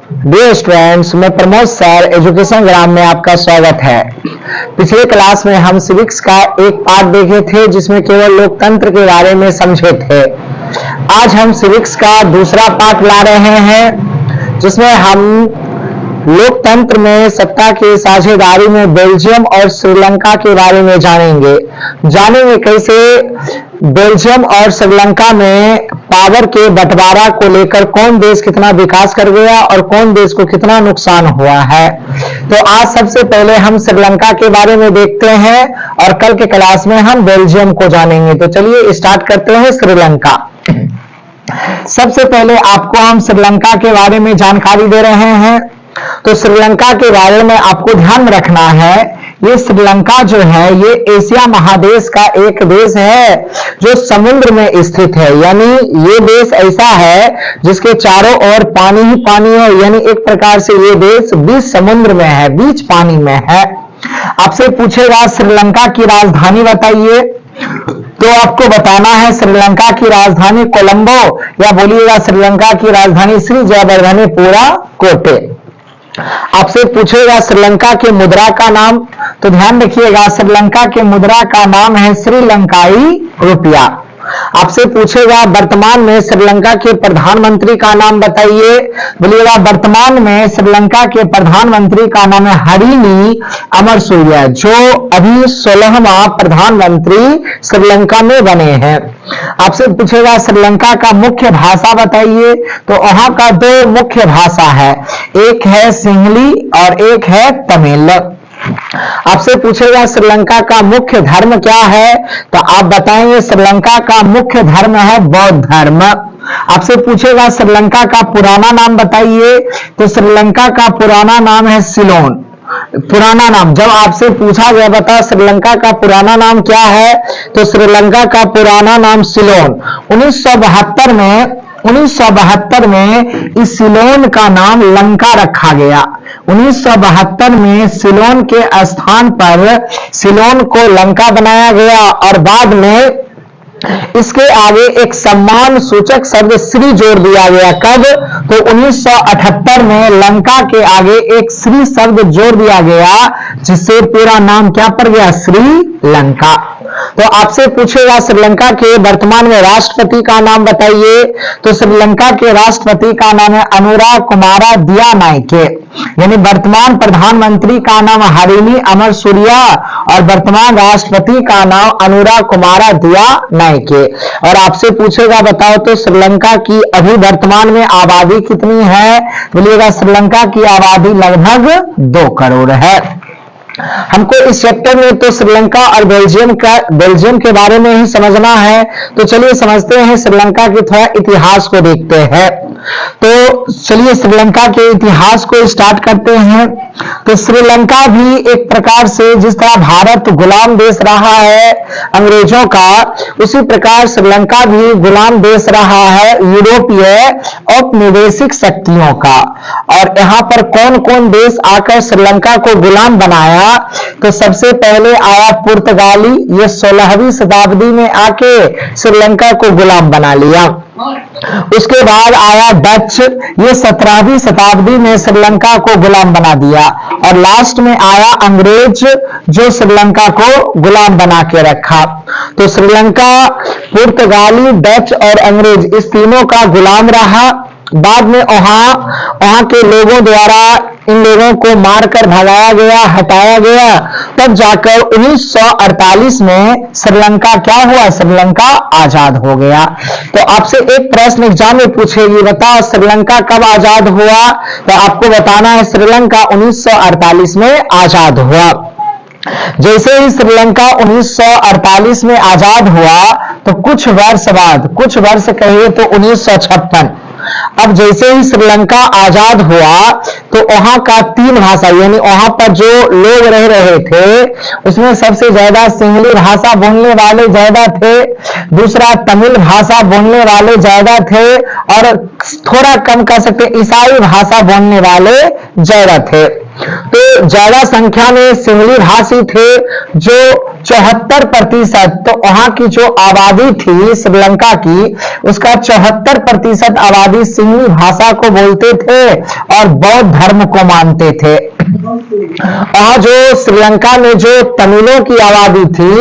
Dear students, मैं Pramod sir education ग्राम में आपका स्वागत है। पिछले क्लास में हम सिविक्स का एक पार्ट देखे थे जिसमें केवल लोकतंत्र के बारे में समझे थे। आज हम सिविक्स का दूसरा पार्ट ला रहे हैं जिसमें हम लोकतंत्र में सत्ता की साझेदारी में बेल्जियम और श्रीलंका के बारे में जानेंगे कैसे बेल्जियम और श्रीलंका में पावर के बंटवारा को लेकर कौन देश कितना विकास कर गया और कौन देश को कितना नुकसान हुआ है। तो आज सबसे पहले हम श्रीलंका के बारे में देखते हैं और कल के क्लास में हम बेल्जियम को जानेंगे। तो चलिए स्टार्ट करते हैं श्रीलंका। सबसे पहले आपको हम श्रीलंका के बारे में जानकारी दे रहे हैं। तो श्रीलंका के बारे में आपको ध्यान रखना है, ये श्रीलंका जो है ये एशिया महादेश का एक देश है जो समुद्र में स्थित है। यानी ये देश ऐसा है जिसके चारों ओर पानी ही पानी है, यानी एक प्रकार से ये देश बीच समुद्र में है, बीच पानी में है। आपसे पूछेगा श्रीलंका की राजधानी बताइए, तो आपको बताना है श्रीलंका की राजधानी कोलंबो या बोलिएगा श्रीलंका की राजधानी श्री जयवर्धनेपुरा कोटे। आपसे पूछेगा श्रीलंका के मुद्रा का नाम, तो ध्यान रखिएगा श्रीलंका के मुद्रा का नाम है श्रीलंकाई रुपया। आपसे पूछेगा वर्तमान में श्रीलंका के प्रधानमंत्री का नाम बताइए, बोलिएगा वर्तमान में श्रीलंका के प्रधानमंत्री का नाम है हरिनी अमरसूरिया, जो अभी 16वां प्रधानमंत्री श्रीलंका में बने हैं। आपसे पूछेगा श्रीलंका का मुख्य भाषा बताइए, तो वहां का दो मुख्य भाषा है, एक है सिंहली और एक है तमिल। आपसे पूछेगा श्रीलंका का मुख्य धर्म क्या है, तो आप बताएंगे श्रीलंका का मुख्य धर्म है बौद्ध धर्म। आपसे पूछेगा श्रीलंका का पुराना नाम बताइए, तो श्रीलंका का पुराना नाम है सिलोन। पुराना नाम जब आपसे पूछा गया बता श्रीलंका का पुराना नाम क्या है, तो श्रीलंका का पुराना नाम सिलोन। 1972 में इस सिलोन का नाम लंका रखा गया। 1972 में सिलोन के स्थान पर सिलोन को लंका बनाया गया और बाद में इसके आगे एक सम्मान सूचक शब्द श्री जोड़ दिया गया। कब? तो 1978 में लंका के आगे एक श्री शब्द जोड़ दिया गया जिससे पूरा नाम क्या पड़ गया, श्रीलंका। तो आपसे पूछेगा श्रीलंका के वर्तमान में राष्ट्रपति का नाम बताइए, तो श्रीलंका के राष्ट्रपति का नाम है अनुराकुमारा दियानायके। यानी वर्तमान प्रधानमंत्री का नाम हरिनी अमरसूरिया और वर्तमान राष्ट्रपति का नाम अनुराकुमारा दियानायके। और आपसे पूछेगा बताओ तो श्रीलंका की अभी वर्तमान में आबादी कितनी है, बोलिएगा श्रीलंका की आबादी लगभग 2 करोड़ है। हमको इस चैप्टर में तो श्रीलंका और बेल्जियम के बारे में ही समझना है। तो चलिए समझते हैं श्रीलंका के थोड़ा इतिहास को देखते हैं। तो चलिए श्रीलंका के इतिहास को स्टार्ट करते हैं। तो श्रीलंका भी एक प्रकार से जिस तरह भारत गुलाम देश रहा है अंग्रेजों का, उसी प्रकार श्रीलंका भी गुलाम देश रहा है यूरोपीय औपनिवेशिक शक्तियों का। और यहाँ पर कौन कौन देश आकर श्रीलंका को गुलाम बनाया, तो सबसे पहले आया पुर्तगाली, ये 16वीं शताब्दी में आके श्रीलंका को गुलाम बना लिया। उसके बाद आया डच, ये 17वीं शताब्दी में श्रीलंका को गुलाम बना दिया। और लास्ट में आया अंग्रेज जो श्रीलंका को गुलाम बना के रखा। तो श्रीलंका पुर्तगाली, डच और अंग्रेज इस तीनों का गुलाम रहा। बाद में वहां के लोगों द्वारा इन लोगों को मारकर भगाया गया, हटाया गया। तब जाकर 1948 में श्रीलंका क्या हुआ, श्रीलंका आजाद हो गया। तो आपसे एक प्रश्न एग्जाम में पूछेगी, बताओ श्रीलंका कब आजाद हुआ, तो आपको बताना है श्रीलंका 1948 में आजाद हुआ। जैसे ही श्रीलंका 1948 में आजाद हुआ तो कुछ वर्ष कहिए तो 1956, अब जैसे ही श्रीलंका आजाद हुआ तो वहां का 3 भाषा, यानी वहां पर जो लोग रह रहे थे उसमें सबसे ज्यादा सिंहली भाषा बोलने वाले ज्यादा थे, दूसरा तमिल भाषा बोलने वाले ज्यादा थे और थोड़ा कम कह सकते ईसाई भाषा बोलने वाले ज्यादा थे। तो ज्यादा संख्या में सिंहली भाषी थे जो 74%, तो वहां की जो आबादी थी श्रीलंका की, उसका 74% आबादी सिंहली भाषा को बोलते थे और बौद्ध धर्म को मानते थे। वहां जो श्रीलंका में जो तमिलों की आबादी थी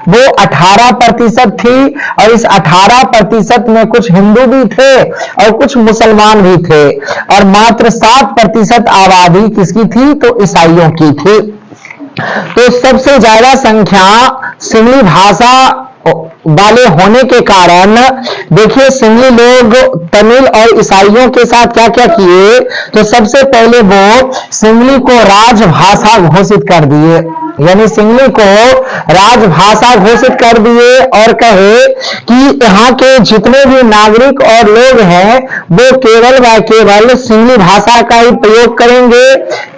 वो 18% थी, और इस 18% में कुछ हिंदू भी थे और कुछ मुसलमान भी थे, और मात्र 7% आबादी किसकी थी, तो ईसाइयों की थी। तो सबसे ज्यादा संख्या सिंहली भाषा वाले होने के कारण देखिए सिंहली लोग तमिल और ईसाइयों के साथ क्या क्या किए, तो सबसे पहले वो सिंहली को राजभाषा घोषित कर दिए, यानी सिंहली को राजभाषा घोषित कर दिए और कहे कि यहाँ के जितने भी नागरिक और लोग हैं वो केवल व केवल सिंहली भाषा का ही प्रयोग करेंगे,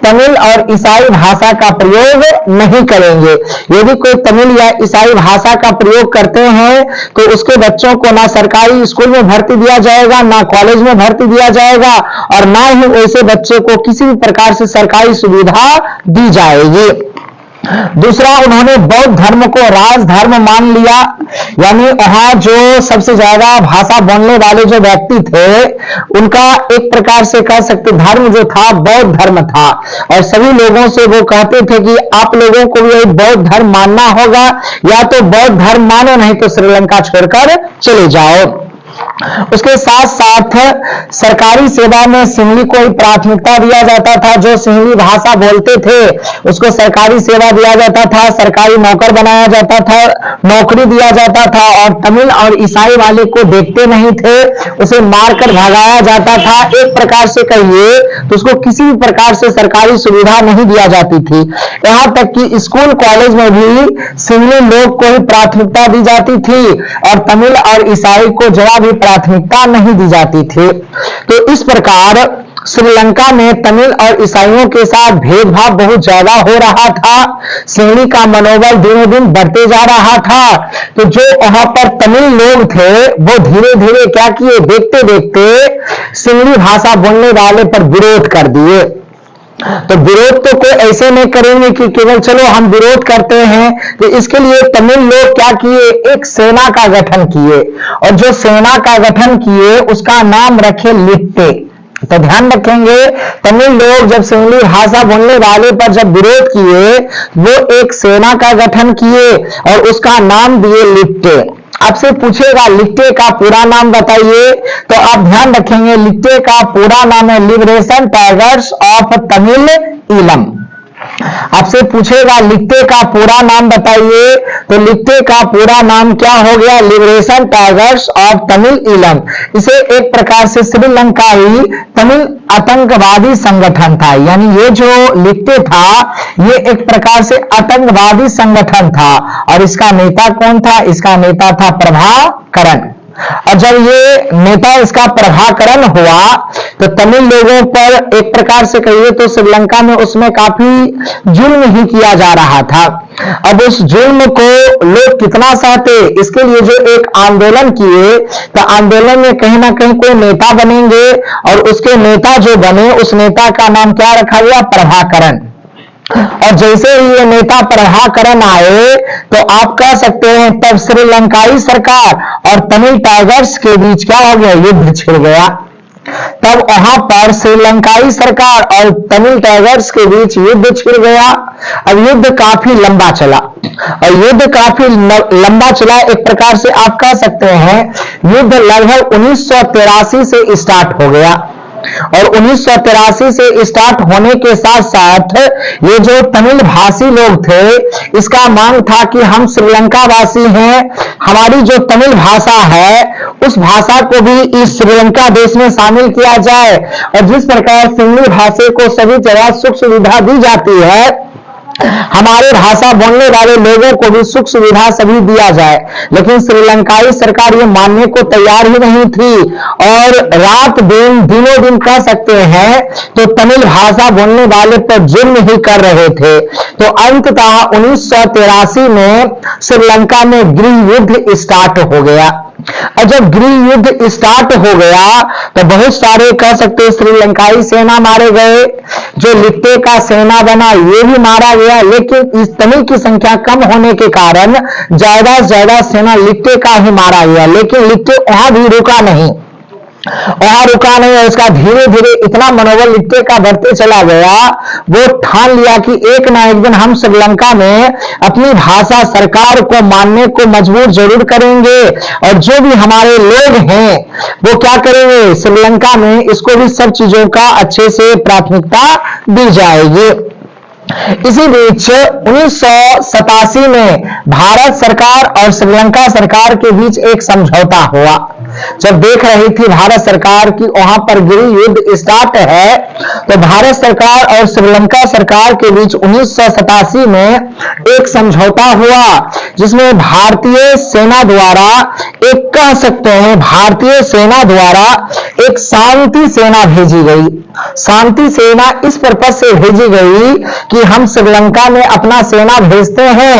तमिल और ईसाई भाषा का प्रयोग नहीं करेंगे। यदि कोई तमिल या ईसाई भाषा का प्रयोग करते हैं तो उसके बच्चों को ना सरकारी स्कूल में भर्ती दिया जाएगा, ना कॉलेज में भर्ती दिया जाएगा, और ना ही वैसे बच्चे को किसी भी प्रकार से सरकारी सुविधा दी जाएगी। दूसरा, उन्होंने बौद्ध धर्म को राजधर्म मान लिया, यानी वहां जो सबसे ज्यादा भाषा बोलने वाले जो व्यक्ति थे उनका एक प्रकार से कह सकते धर्म जो था बौद्ध धर्म था, और सभी लोगों से वो कहते थे कि आप लोगों को भी बौद्ध धर्म मानना होगा, या तो बौद्ध धर्म मानो नहीं तो श्रीलंका छोड़कर चले जाओ। उसके साथ साथ सरकारी सेवा में सिंहली को ही प्राथमिकता दिया जाता था, जो सिंहली भाषा बोलते थे उसको सरकारी सेवा दिया जाता था, सरकारी नौकर बनाया जाता था, नौकरी दिया जाता था, और तमिल और ईसाई वाले को देखते नहीं थे, उसे मारकर भगाया जाता था। एक प्रकार से कहिए तो उसको किसी भी प्रकार से सरकारी सुविधा नहीं दिया जाती थी। यहां तक कि स्कूल कॉलेज में भी सिंहली लोग को ही प्राथमिकता दी जाती थी और तमिल और ईसाई को जरा भी प्राथमिकता नहीं दी जाती थी। तो इस प्रकार श्रीलंका में तमिल और ईसाइयों के साथ भेदभाव बहुत ज्यादा हो रहा था। सिंहली का मनोबल दिनों दिन बढ़ते जा रहा था। तो जो वहां पर तमिल लोग थे वो धीरे धीरे क्या किए, देखते देखते सिंहली भाषा बोलने वाले पर विरोध कर दिए। तो विरोध तो कोई ऐसे नहीं करेंगे कि केवल चलो हम विरोध करते हैं, तो इसके लिए तमिल लोग क्या किए, एक सेना का गठन किए, और जो सेना का गठन किए उसका नाम रखे लिट्टे। तो ध्यान रखेंगे, तमिल लोग जब सिंहली भाषा बोलने वाले पर जब विरोध किए वो एक सेना का गठन किए और उसका नाम दिए लिट्टे। आपसे पूछेगा लिट्टे का पूरा नाम बताइए, तो आप ध्यान रखेंगे लिट्टे का पूरा नाम है liberation tigers of Tamil Eelam. आपसे पूछेगा लिट्टे का पूरा नाम बताइए, तो लिट्टे का पूरा नाम क्या हो गया, liberation tigers of Tamil Eelam. इसे एक प्रकार से श्रीलंकाई तमिल आतंकवादी संगठन था, यानी ये जो लिट्टे था ये एक प्रकार से आतंकवादी संगठन था, और इसका नेता कौन था, इसका नेता था प्रभाकरण। और जब ये नेता इसका प्रभाकरण हुआ तो तमिल लोगों पर एक प्रकार से कहिए तो श्रीलंका में उसमें काफी जुल्म ही किया जा रहा था। अब उस जुल्म को लोग कितना सहते, इसके लिए जो एक आंदोलन किए, तो आंदोलन में कहीं ना कहीं कोई नेता बनेंगे, और उसके नेता जो बने उस नेता का नाम क्या रखा गया, प्रभाकरण। और जैसे ही ये नेता प्रभाकरण आए तो आप कह सकते हैं तब श्रीलंकाई सरकार और तमिल टाइगर्स के बीच क्या हो गया, युद्ध छिड़ गया। तब वहां पर श्रीलंकाई सरकार और तमिल टाइगर्स के बीच युद्ध छिड़ गया। अब युद्ध काफी लंबा चला, और युद्ध काफी लंबा चला, एक प्रकार से आप कह सकते हैं युद्ध लगभग 1983 से स्टार्ट हो गया। और 1983 से स्टार्ट होने के साथ साथ ये जो तमिल भाषी लोग थे इसका मांग था कि हम श्रीलंका वासी हैं, हमारी जो तमिल भाषा है उस भाषा को भी इस श्रीलंका देश में शामिल किया जाए, और जिस प्रकार सिंहली भाषा को सभी जगह सुख सुविधा दी जाती है हमारे भाषा बोलने वाले लोगों को भी सुख सुविधा सभी दिया जाए। लेकिन श्रीलंकाई सरकार ये मानने को तैयार ही नहीं थी, और रात दिन दिनों दिन कह सकते हैं तो तमिल भाषा बोलने वाले पर जुल्म ही कर रहे थे। तो अंततः 1983 में श्रीलंका में गृह युद्ध स्टार्ट हो गया। और जब गृह युद्ध स्टार्ट हो गया तो बहुत सारे कह सकते श्रीलंकाई सेना मारे गए, जो लिट्टे का सेना बना ये भी मारा गया, लेकिन इस तमिल की संख्या कम होने के कारण ज्यादा से ज्यादा सेना लिट्टे का ही मारा गया। लेकिन लिट्टे वहां भी रुका नहीं, वहां रुका नहीं है। उसका धीरे धीरे इतना मनोबल लिट्टे का बढ़ते चला गया, वो ठान लिया कि एक ना एक दिन हम श्रीलंका में अपनी भाषा सरकार को मानने को मजबूर जरूर करेंगे, और जो भी हमारे लोग हैं वो क्या करेंगे, श्रीलंका में इसको भी सब चीजों का अच्छे से प्राथमिकता दी जाएगी। इसी बीच 1987 में भारत सरकार और श्रीलंका सरकार के बीच एक समझौता हुआ। जब देख रही थी भारत सरकार की वहां पर गृह युद्ध स्टार्ट है, तो भारत सरकार और श्रीलंका सरकार के बीच 1987 में एक समझौता हुआ, जिसमें भारतीय सेना द्वारा एक कह सकते हैं भारतीय सेना द्वारा एक शांति सेना भेजी गई। शांति सेना इस पर्पज से भेजी गई कि हम श्रीलंका में अपना सेना भेजते हैं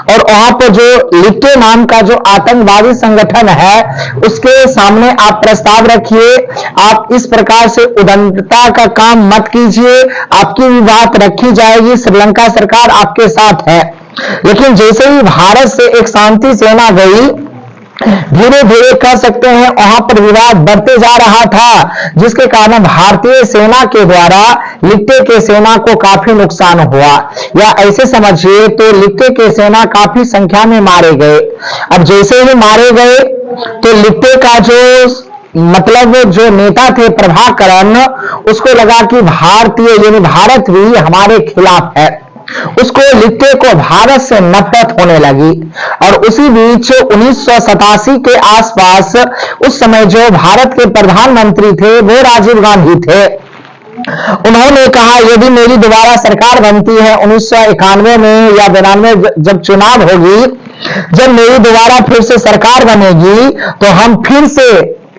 और वहां पर जो लिट्टे नाम का जो आतंकवादी संगठन है उसके सामने आप प्रस्ताव रखिए, आप इस प्रकार से उद्दंडता का काम मत कीजिए, आपकी भी बात रखी जाएगी, श्रीलंका सरकार आपके साथ है। लेकिन जैसे ही भारत से एक शांति सेना गई, धीरे धीरे कह सकते हैं वहां पर विवाद बढ़ते जा रहा था, जिसके कारण भारतीय सेना के द्वारा लिट्टे के सेना को काफी नुकसान हुआ, या ऐसे समझिए तो लिट्टे के सेना काफी संख्या में मारे गए। अब जैसे ही मारे गए तो लिट्टे का जो नेता थे प्रभाकरण, उसको लगा कि भारतीय यानी भारत भी हमारे खिलाफ है, उसको लिट्टे को भारत से नफरत होने लगी। और उसी बीच 1987 के आसपास उस समय जो भारत के प्रधानमंत्री थे वो राजीव गांधी थे। उन्होंने कहा यदि मेरी दोबारा सरकार बनती है 1991 में या 92 जब चुनाव होगी, जब मेरी दोबारा फिर से सरकार बनेगी तो हम फिर से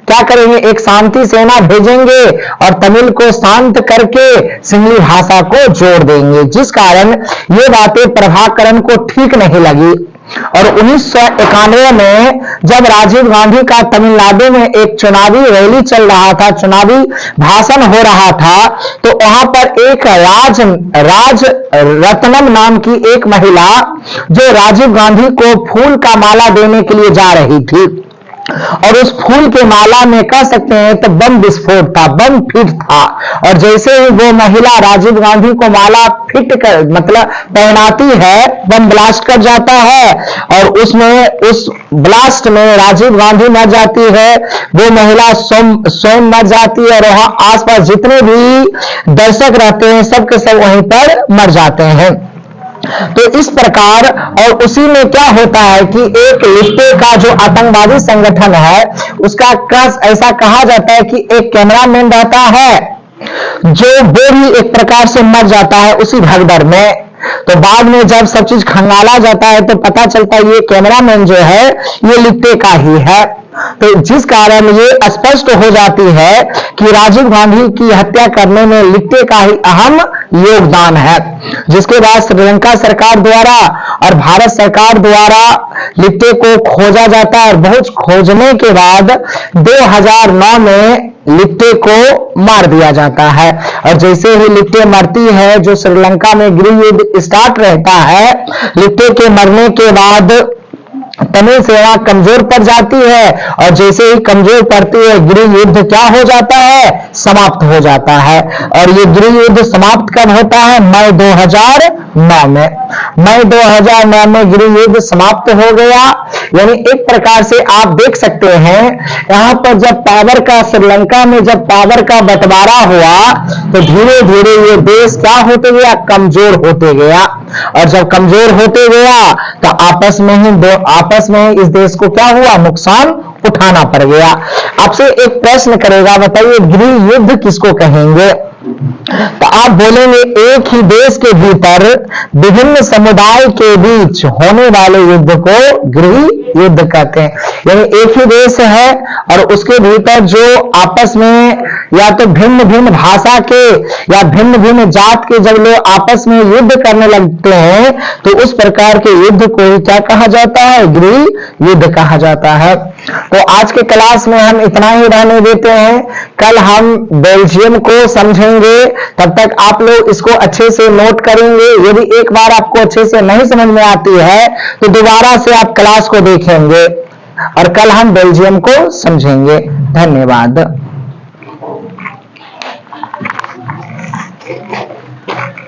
क्या करेंगे, एक शांति सेना भेजेंगे और तमिल को शांत करके सिंहली भाषा को जोड़ देंगे। जिस कारण ये बातें प्रभाकरण को ठीक नहीं लगी, और 1991 में जब राजीव गांधी का तमिलनाडु में एक चुनावी रैली चल रहा था, चुनावी भाषण हो रहा था, तो वहां पर एक राज रत्नम नाम की एक महिला जो राजीव गांधी को फूल का माला देने के लिए जा रही थी, और उस फूल के माला में कह सकते हैं तो बम विस्फोट था, बम फिट था। और जैसे ही वो महिला राजीव गांधी को माला फिट कर मतलब पहनाती है, बम ब्लास्ट कर जाता है, और उस ब्लास्ट में राजीव गांधी मर जाती है, वो महिला स्वयं मर जाती है, और वहां आसपास जितने भी दर्शक रहते हैं सबके सब वहीं पर मर जाते हैं। तो इस प्रकार, और उसी में क्या होता है कि एक लिट्टे का जो आतंकवादी संगठन है उसका ऐसा कहा जाता है कि एक कैमरामैन रहता है जो वो भी एक प्रकार से मर जाता है उसी भगदड़ में। तो बाद में जब सब चीज खंगाला जाता है तो पता चलता है ये कैमरामैन जो है ये लिट्टे का ही है। तो जिस कारण ये स्पष्ट हो जाती है कि राजीव गांधी की हत्या करने में लिट्टे का ही अहम योगदान है। जिसके बाद श्रीलंका सरकार द्वारा और भारत सरकार द्वारा लिट्टे को खोजा जाता है, और बहुत खोजने के बाद 2009 में लिट्टे को मार दिया जाता है। और जैसे ही लिट्टे मरती है, जो श्रीलंका में गृह युद्ध स्टार्ट रहता है, लिट्टे के मरने के बाद तमिल सेना कमजोर पड़ जाती है, और जैसे ही कमजोर पड़ती है गृह युद्ध क्या हो जाता है, समाप्त हो जाता है। और ये गृह युद्ध समाप्त कब होता है, मई 2009 में। मई 2009 में गृह युद्ध समाप्त हो गया। यानी एक प्रकार से आप देख सकते हैं यहां पर जब पावर का श्रीलंका में जब पावर का बंटवारा हुआ तो धीरे धीरे ये देश क्या होते गया, कमजोर होते गया। और जब कमजोर होते गया तो आपस में ही इस देश को क्या हुआ, नुकसान उठाना पड़ गया। आपसे एक प्रश्न करेगा, बताइए गृह युद्ध किसको कहेंगे? तो आप बोलेंगे एक ही देश के भीतर विभिन्न समुदाय के बीच होने वाले युद्ध को गृह युद्ध कहते हैं। यानी एक ही देश है और उसके भीतर जो आपस में या तो भिन्न भिन्न भाषा के या भिन्न भिन्न जात के जब लोग आपस में युद्ध करने लगते हैं तो उस प्रकार के युद्ध को ही क्या कहा जाता है, गृह युद्ध कहा जाता है। तो आज के क्लास में हम इतना ही रहने देते हैं। कल हम बेल्जियम को समझेंगे तब तक आप लोग इसको अच्छे से नोट करेंगे। यदि एक बार आपको अच्छे से नहीं समझ में आती है तो दोबारा से आप क्लास को देखेंगे और कल हम बेल्जियम को समझेंगे। धन्यवाद।